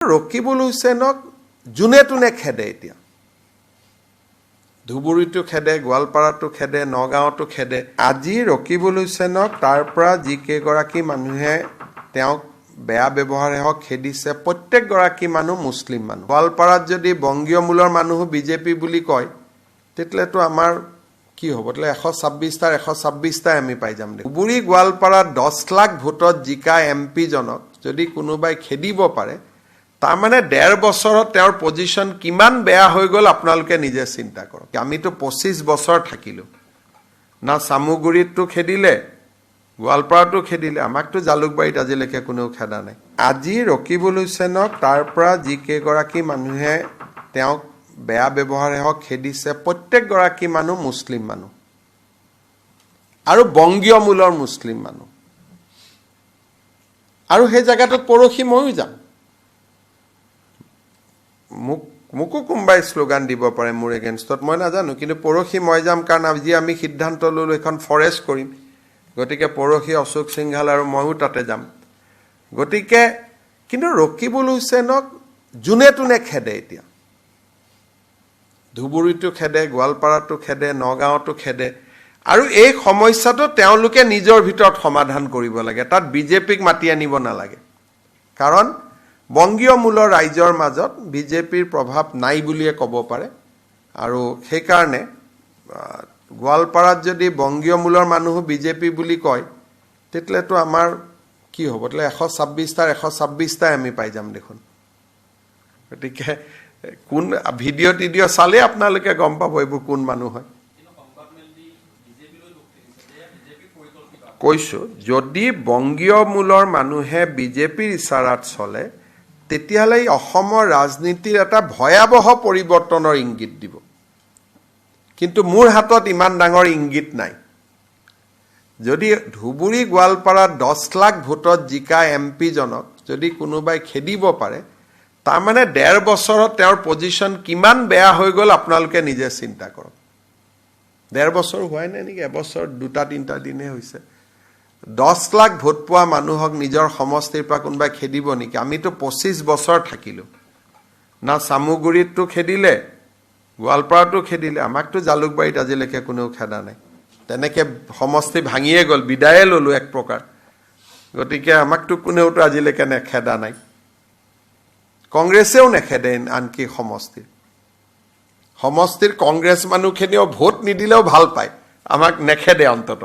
ৰকিবুল হুছেইনক যোনে তোনে খেদে এতিয়া ধুবুৰীটো খেদে গোৱালপাৰাটো খেদে নগাঁৱতো খেদে আজি ৰকিবুল হুছেইনক তাৰ পৰা যি কেইগৰাকী মানুহে তেওঁক বেয়া ব্যৱহাৰে হক খেদিছে প্ৰত্যেকগৰাকী মানুহ মুছলিম মানুহ গোৱালপাৰাত যদি বংগীয় মূলৰ মানুহ বিজেপি বুলি কয় তেতিয়াতো আমাৰ কি হ'ব তেলে 126টাৰ 126টাই আমি পাই যাম ধুবুৰী গোৱালপাৰাত 10 লাখ ভোটত জিকা এমপি জনক যদি কোনোবাই খেদিব পাৰে তাৰ মানে 1.5 বছৰত তেওঁৰ পজিশন কিমান বেয়া হৈ গল আপোনালোকে নিজে চিন্তা কৰক আমিতো 25 বছৰ থাকিলো না সামুগুৰিতটো খেদিলে গোৱালপাৰাটো খেদিলে আমাকতো জালুকবাৰীত আজিলৈকে কোনো খেদা নাই আজি ৰকিবুল হুছেইনক তাৰ পৰা যি কেইগৰাকী মানুহে তেওঁক বেয়া ব্যৱহাৰে হক খেদিছে প্ৰত্যেকগৰাকী মানুহ মুছলিম মানুহ আৰু বংগীয় মূলৰ মুছলিম মানুহ আৰু সেই জায়গাটোত পৰখি ময়ো যাম মুকু কোনবাই স্লোগান দিব পাৰে মোৰ এগেইনষ্টত মই নাজানো কিন্তু পৰখি মই যাম কাৰণ আজি আমি সিদ্ধান্ত ললো এখন ফৰেষ্ট কৰিম গতিকে পৰখি অশোক সিংহাল আৰু ময়ো তাতে যাম গতিকে কিন্তু ৰকিবুল হুছেইনক যোনে তোনে খেদে এতিয়া ধুবুৰীটো খেদে গোৱালপাৰাটো খেদে নগাঁৱতো খেদে আৰু এই সমস্যাটো তেওঁলোকে নিজৰ ভিতৰত সমাধান কৰিব লাগে তাত বিজেপিক মাতি আনিব নালাগে কাৰণ বংগীয় মূলৰ ৰাইজৰ মাজত বিজেপিৰ প্ৰভাৱ নাই বুলিয়ে ক'ব পাৰে আৰু সেই কাৰণে গোৱালপাৰাত যদি বংগীয় মূলৰ মানুহ বিজেপি বুলি কয় তেতিয়াতো আমাৰ কি হ'ব তেলে 126টাৰ 126টাই আমি পাই যাম দেখোন গতিকে কোন ভিডিঅ চালে আপোনালোকে গম পাব এইবোৰ কোন মানুহ হয় কৈছো যদি বংগীয় মূলৰ মানুহে বিজেপিৰ ইশাৰাত চলে তেতিয়াহলে অসমৰ ৰাজনীতিৰ এটা ভয়াবহ পৰিৱৰ্তনৰ ইংগিত দিব কিন্তু মোৰ হাতত ইমান ডাঙৰ ইংগিত নাই যদি ধুবুৰী গোৱালপাৰাত 10 লাখ ভোটত জিকা এমপি জনক যদি কোনোবাই খেদিব পাৰে তাৰ মানে 1.5 বছৰত তেওঁৰ পজিশন কিমান বেয়া হৈ গল আপোনালোকে নিজে চিন্তা কৰক 1.5 বছৰ হোৱাই নাই নেকি এবছৰ 2-3টা দিনে হৈছে 10 লাখ ভোট পোৱা মানুহক নিজৰ সমষ্টিৰ পৰা কোনবাই খেদিব নেকি আমিতো 25 বছৰ থাকিলো না সামুগুৰিতটো খেদিলে গোৱালপাৰাটো খেদিলে আমাকতো জালুকবাৰীত আজিলৈকে কোনো খেদা নাই তেনেকে সমষ্টি ভাঙিয়ে গল বিদায়ে ললো এক প্ৰকাৰ গতিকে আমাকতো কোনেওতো আজিলৈকে নেখেদা নাই কংগ্ৰেছেও নেখেদে আনকি সমষ্টিৰ কংগ্ৰেছ মানুহখিনিও ভোট নিদিলেও ভাল পায় আমাক নেখেদে অন্তত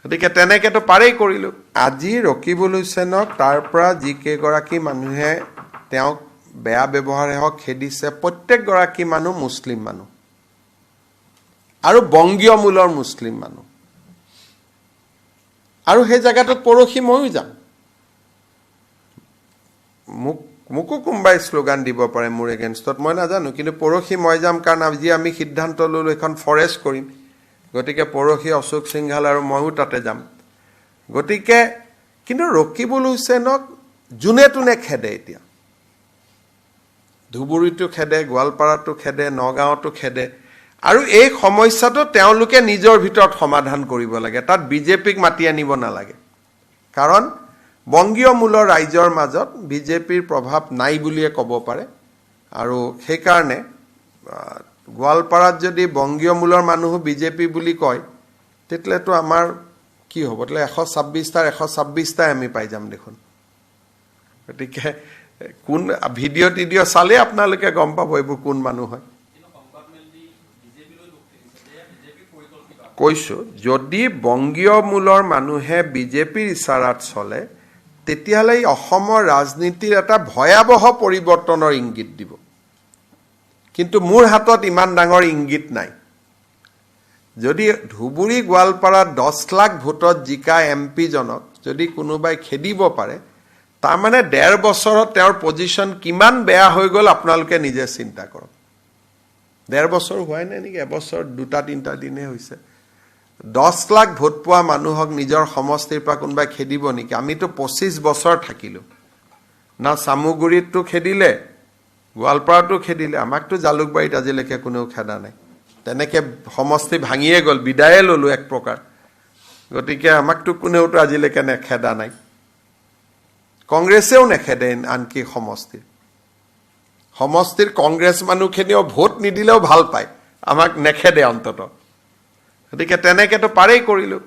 গতিকে তেনেকেতো পাৰেই কৰিলো আজি ৰকিবুল হুছেইনক তাৰ পৰা যি কেইগৰাকী মানুহে তেওঁক বেয়া ব্যৱহাৰে হক খেদিছে প্ৰত্যেকগৰাকী মানুহ মুছলিম মানুহ আৰু বংগীয় মূলৰ মুছলিম মানুহ আৰু সেই জায়গাটোত পৰখি ময়ো যাম মুকু কোনবাই স্লোগান দিব পাৰে মোৰ এগেইনষ্টত মই নাজানো কিন্তু পৰখি মই যাম কাৰণ আজি আমি সিদ্ধান্ত ললো এখন ফৰেষ্ট কৰিম গতিকে পৰখি অশোক সিংহাল আৰু ময়ো তাতে যাম গতিকে কিন্তু ৰকিবুল হুছেইনক যোনে তোনে খেদে এতিয়া ধুবুৰীটো খেদে গোৱালপাৰাটো খেদে নগাঁৱতো খেদে আৰু এই সমস্যাটো তেওঁলোকে নিজৰ ভিতৰত সমাধান কৰিব লাগে তাত বিজেপিক মাতি আনিব নালাগে কাৰণ বংগীয় মূলৰ ৰাইজৰ মাজত বিজেপিৰ প্ৰভাৱ নাই বুলিয়ে ক'ব পাৰে আৰু সেই কাৰণে গোৱালপাৰাত যদি বংগীয় মূলৰ মানুহ বিজেপি বুলি কয় তেতিয়াতো আমাৰ কি হ'ব তেলে 126টাৰ 126টাই আমি পাই যাম দেখোন গতিকে কোন ভিডিঅ চালে আপোনালোকে গম পাব এইবোৰ কোন মানুহ হয় কৈছো যদি বংগীয় মূলৰ মানুহে বিজেপিৰ ইশাৰাত চলে তেতিয়াহলে অসমৰ ৰাজনীতিৰ এটা ভয়াবহ পৰিৱৰ্তনৰ ইংগিত দিব কিন্তু মোৰ হাতত ইমান ডাঙৰ ইংগিত নাই যদি ধুবুৰী গোৱালপাৰাত 10 লাখ ভোটত জিকা এমপি জনক যদি কোনোবাই খেদিব পাৰে তাৰ মানে 1.5 বছৰত তেওঁৰ পজিশন কিমান বেয়া হৈ গল আপোনালোকে নিজে চিন্তা কৰক 1.5 বছৰ হোৱাই নাই নেকি এবছৰ 2-3টা দিনে হৈছে 10 লাখ ভোট পোৱা মানুহক নিজৰ সমষ্টিৰ পৰা কোনবাই খেদিব নেকি আমিতো 25 বছৰ থাকিলো না সামুগুৰিতটো খেদিলে গোৱালপাৰাটো খেদিলে আমাকতো জালুকবাৰীত আজিলৈকে কোনো খেদা নাই তেনেকে সমষ্টি ভাঙিয়ে গল বিদায়ে ললো এক প্ৰকাৰ গতিকে আমাকতো কোনেওতো আজিলৈকে নেখেদা নাই কংগ্ৰেছেও নেখেদে আনকি সমষ্টিৰ কংগ্ৰেছ মানুহখিনিও ভোট নিদিলেও ভাল পায় আমাক নেখেদে অন্তত গতিকে তেনেকেতো পাৰেই কৰিলোঁ